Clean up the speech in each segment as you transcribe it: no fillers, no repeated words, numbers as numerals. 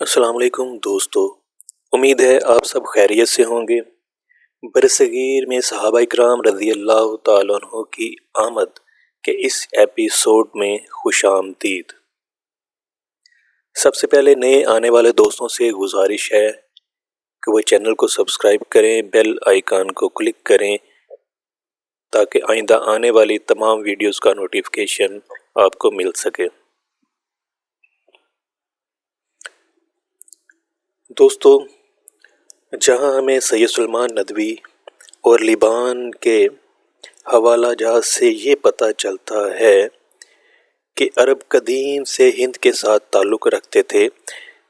السلام علیکم دوستو، امید ہے آپ سب خیریت سے ہوں گے۔ برصغیر میں صحابہ اکرام رضی اللہ تعالیٰ عنہ کی آمد کے اس ایپیسوڈ میں خوش آمدید۔ سب سے پہلے نئے آنے والے دوستوں سے گزارش ہے کہ وہ چینل کو سبسکرائب کریں، بیل آئیکن کو کلک کریں تاکہ آئندہ آنے والی تمام ویڈیوز کا نوٹیفیکیشن آپ کو مل سکے۔ دوستو، جہاں ہمیں سید سلیمان ندوی اور لیبان کے حوالہ جات سے یہ پتہ چلتا ہے کہ عرب قدیم سے ہند کے ساتھ تعلق رکھتے تھے،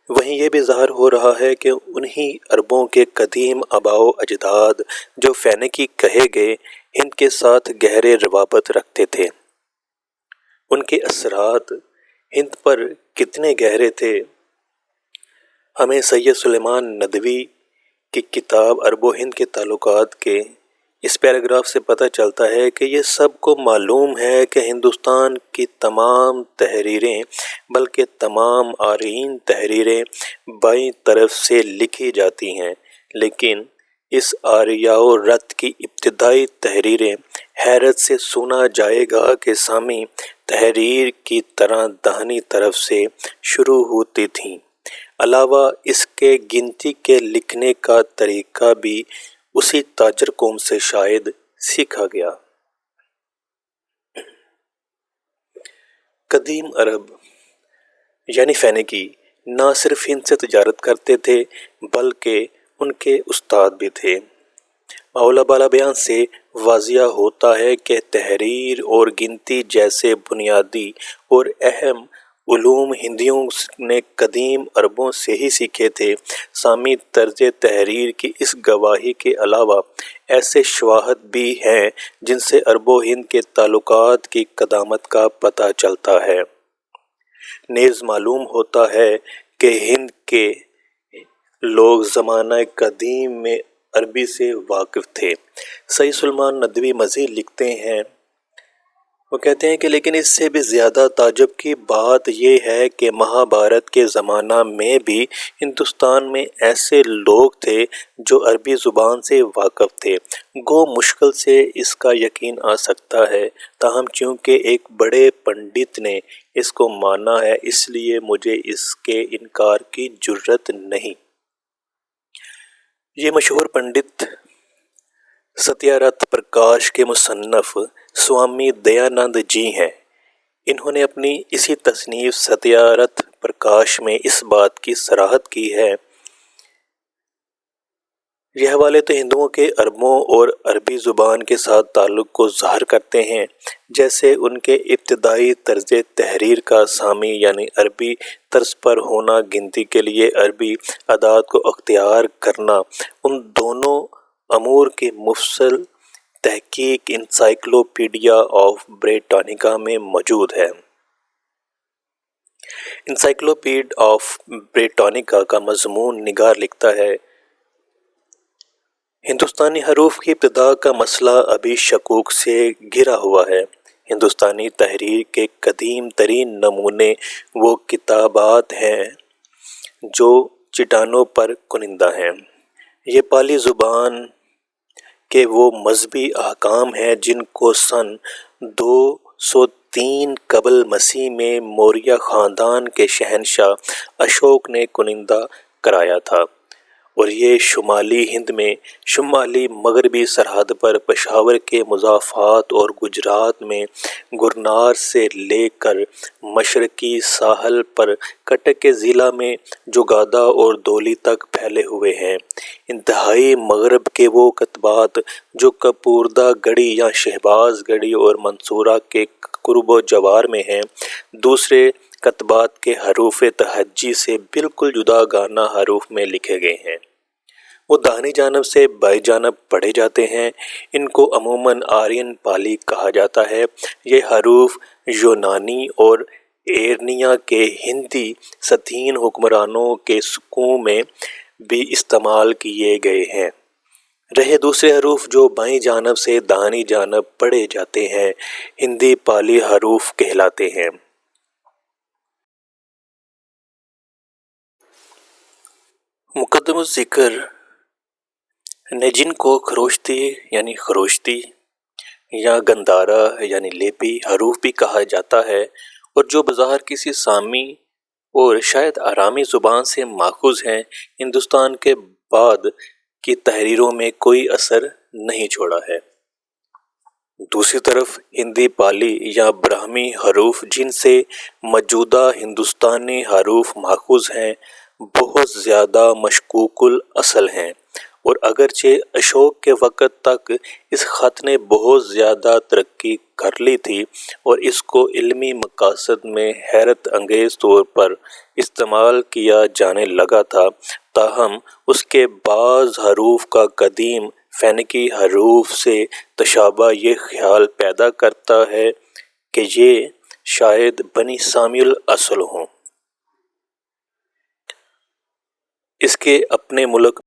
وہیں یہ بھی ظاہر ہو رہا ہے کہ انہی عربوں کے قدیم آباء و اجداد جو فینیکی کہے گئے ہند کے ساتھ گہرے روابط رکھتے تھے۔ ان کے اثرات ہند پر کتنے گہرے تھے، ہمیں سید سلیمان ندوی کی کتاب عرب و ہند کے تعلقات کے اس پیراگراف سے پتہ چلتا ہے کہ یہ سب کو معلوم ہے کہ ہندوستان کی تمام تحریریں بلکہ تمام آرین تحریریں بائیں طرف سے لکھی جاتی ہیں، لیکن اس آریہ و رت کی ابتدائی تحریریں حیرت سے سنا جائے گا کہ سامی تحریر کی طرح داہنی طرف سے شروع ہوتی تھیں۔ علاوہ اس کے گنتی کے لکھنے کا طریقہ بھی اسی تاجر قوم سے شاید سیکھا گیا۔ قدیم عرب یعنی فینیکی نہ صرف ہند سے تجارت کرتے تھے بلکہ ان کے استاد بھی تھے۔ اولا بالا بیان سے واضح ہوتا ہے کہ تحریر اور گنتی جیسے بنیادی اور اہم علوم ہندیوں نے قدیم عربوں سے ہی سیکھے تھے۔ سامی طرز تحریر کی اس گواہی کے علاوہ ایسے شواہد بھی ہیں جن سے عرب و ہند کے تعلقات کی قدامت کا پتہ چلتا ہے۔ نیز معلوم ہوتا ہے کہ ہند کے لوگ زمانہ قدیم میں عربی سے واقف تھے۔ سید سلیمان ندوی مزید لکھتے ہیں، وہ کہتے ہیں کہ لیکن اس سے بھی زیادہ تعجب کی بات یہ ہے کہ مہابھارت کے زمانہ میں بھی ہندوستان میں ایسے لوگ تھے جو عربی زبان سے واقف تھے۔ گو مشکل سے اس کا یقین آ سکتا ہے، تاہم چونکہ ایک بڑے پنڈت نے اس کو مانا ہے اس لیے مجھے اس کے انکار کی جرات نہیں۔ یہ مشہور پنڈت ستیارتھ پرکاش کے مصنف سوامی دیانند جی ہیں۔ انہوں نے اپنی اسی تصنیف ستیارتھ پرکاش میں اس بات کی صراحت کی ہے۔ یہ حوالے تو ہندوؤں کے عربوں اور عربی زبان کے ساتھ تعلق کو ظاہر کرتے ہیں، جیسے ان کے ابتدائی طرز تحریر کا سامی یعنی عربی طرز پر ہونا، گنتی کے لیے عربی اعداد کو اختیار کرنا، ان دونوں امور کی مفصل تحقیق انسائکلوپیڈیا آف بریٹانیکا میں موجود ہے۔ انسائکلوپیڈ آف بریٹانیکا کا مضمون نگار لکھتا ہے، ہندوستانی حروف کی ابتدا کا مسئلہ ابھی شکوک سے گھرا ہوا ہے۔ ہندوستانی تحریر کے قدیم ترین نمونے وہ کتابات ہیں جو چٹانوں پر کنندہ ہیں۔ یہ پالی زبان کے وہ مذہبی احکام ہیں جن کو سن 203 قبل مسیح میں موریہ خاندان کے شہنشاہ اشوک نے کنندہ کرایا تھا، اور یہ شمالی ہند میں شمالی مغربی سرحد پر پشاور کے مضافات اور گجرات میں گرنار سے لے کر مشرقی ساحل پر کٹک کے ضلع میں جگادہ اور دولی تک پھیلے ہوئے ہیں۔ انتہائی مغرب کے وہ کتبات جو کپوردہ گڑھی یا شہباز گڑھی اور منصورہ کے قرب و جوار میں ہیں، دوسرے کتبات کے حروف تہجی سے بالکل جدا گانہ حروف میں لکھے گئے ہیں۔ وہ داہنی جانب سے بائیں جانب پڑھے جاتے ہیں۔ ان کو عموماً آرین پالی کہا جاتا ہے۔ یہ حروف یونانی اور ایرنیا کے ہندی سطحین حکمرانوں کے سکوں میں بھی استعمال کیے گئے ہیں۔ رہے دوسرے حروف جو بائیں جانب سے داہنی جانب پڑھے جاتے ہیں، ہندی پالی حروف کہلاتے ہیں۔ مقدم ذکر نے جن کو خروشتی یعنی خروشتی یا گندارا یعنی لیپی حروف بھی کہا جاتا ہے، اور جو بظاہر کسی سامی اور شاید آرامی زبان سے ماخوذ ہیں، ہندوستان کے بعد کی تحریروں میں کوئی اثر نہیں چھوڑا ہے۔ دوسری طرف ہندی پالی یا براہمی حروف جن سے موجودہ ہندوستانی حروف ماخوذ ہیں، بہت زیادہ مشکوک الاصل ہیں، اور اگرچہ اشوک کے وقت تک اس خط نے بہت زیادہ ترقی کر لی تھی اور اس کو علمی مقاصد میں حیرت انگیز طور پر استعمال کیا جانے لگا تھا، تاہم اس کے بعض حروف کا قدیم فینیکی حروف سے تشابہ یہ خیال پیدا کرتا ہے کہ یہ شاید بنی سامی الاصل ہوں۔ اس کے اپنے ملک